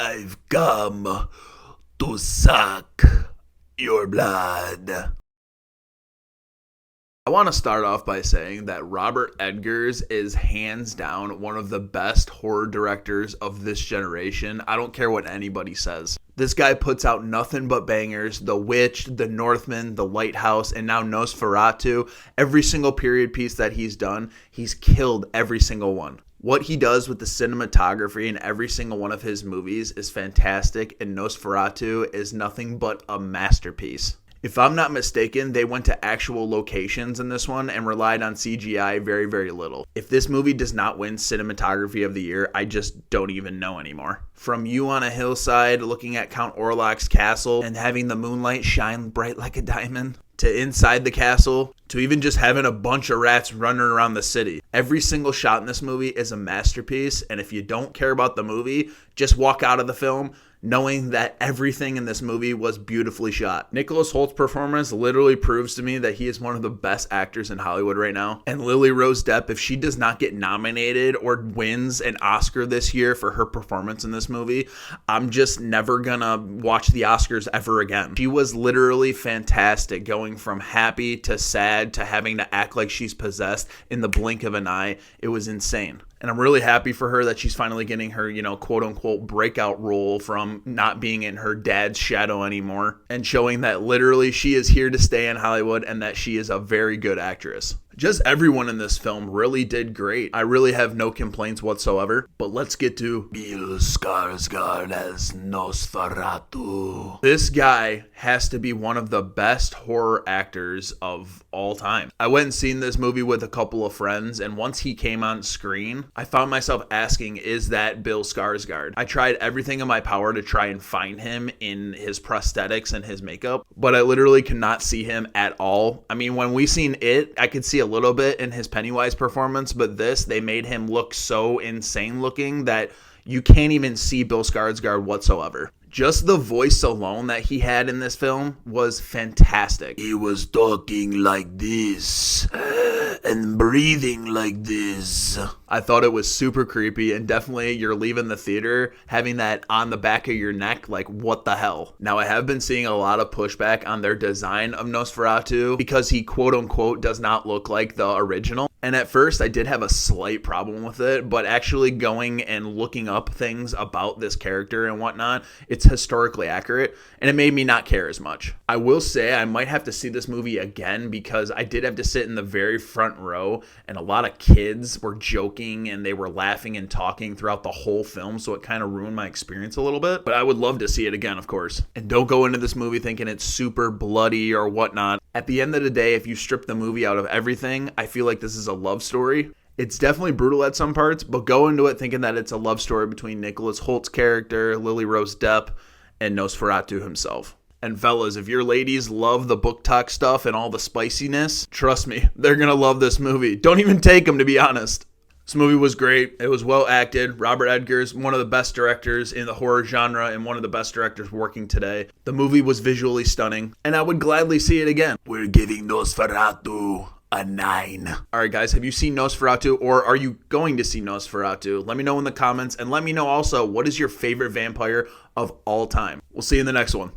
I've come to suck your blood. I want to start off by saying that Robert Eggers is hands down one of the best horror directors of this generation. I don't care what anybody says. This guy puts out nothing but bangers. The Witch, The Northman, The Lighthouse, and now Nosferatu. Every single period piece that he's done, he's killed every single one. What he does with the cinematography in every single one of his movies is fantastic, and Nosferatu is nothing but a masterpiece. If I'm not mistaken, they went to actual locations in this one and relied on CGI very, very little. If this movie does not win Cinematography of the Year, I just don't even know anymore. From you on a hillside looking at Count Orlok's castle and having the moonlight shine bright like a diamond, to inside the castle, to even just having a bunch of rats running around the city. Every single shot in this movie is a masterpiece, and if you don't care about the movie, just walk out of the film knowing that everything in this movie was beautifully shot. Nicholas Holt's performance literally proves to me that he is one of the best actors in Hollywood right now. And Lily Rose Depp, if she does not get nominated or wins an Oscar this year for her performance in this movie, I'm just never gonna watch the Oscars ever again. She was literally fantastic, going from happy to sad to having to act like she's possessed in the blink of an eye. It was insane. And I'm really happy for her that she's finally getting her, quote unquote breakout role from not being in her dad's shadow anymore, and showing that literally she is here to stay in Hollywood and that she is a very good actress. Just everyone in this film really did great. I really have no complaints whatsoever. But let's get to Bill Skarsgård as Nosferatu. This guy has to be one of the best horror actors of all time. I went and seen this movie with a couple of friends, and once he came on screen, I found myself asking, is that Bill Skarsgård? I tried everything in my power to try and find him in his prosthetics and his makeup, but I literally could not see him at all. I mean, when we seen It, I could see a little bit in his Pennywise performance, but this, they made him look so insane looking that you can't even see Bill Skarsgård whatsoever. Just the voice alone that he had in this film was fantastic. He was talking like this and breathing like this. I thought it was super creepy, and definitely you're leaving the theater having that on the back of your neck like, what the hell? Now, I have been seeing a lot of pushback on their design of Nosferatu because he quote unquote does not look like the original. And at first I did have a slight problem with it, but actually going and looking up things about this character and whatnot, it's historically accurate, and it made me not care as much. I will say I might have to see this movie again because I did have to sit in the very front row, and a lot of kids were joking and they were laughing and talking throughout the whole film, so it kind of ruined my experience a little bit. But I would love to see it again, of course. And don't go into this movie thinking it's super bloody or whatnot. At the end of the day, if you strip the movie out of everything, I feel like this is a love story. It's definitely brutal at some parts, but go into it thinking that it's a love story between Nicholas Holt's character, Lily Rose Depp, and Nosferatu himself. And fellas, if your ladies love the book talk stuff and all the spiciness, trust me, they're gonna love this movie. Don't even take them, to be honest. This movie was great. It was well acted. Robert Eggers, one of the best directors in the horror genre and one of the best directors working today. The movie was visually stunning, and I would gladly see it again. We're giving Nosferatu a 9. Alright guys, have you seen Nosferatu, or are you going to see Nosferatu? Let me know in the comments, and let me know also, what is your favorite vampire of all time? We'll see you in the next one.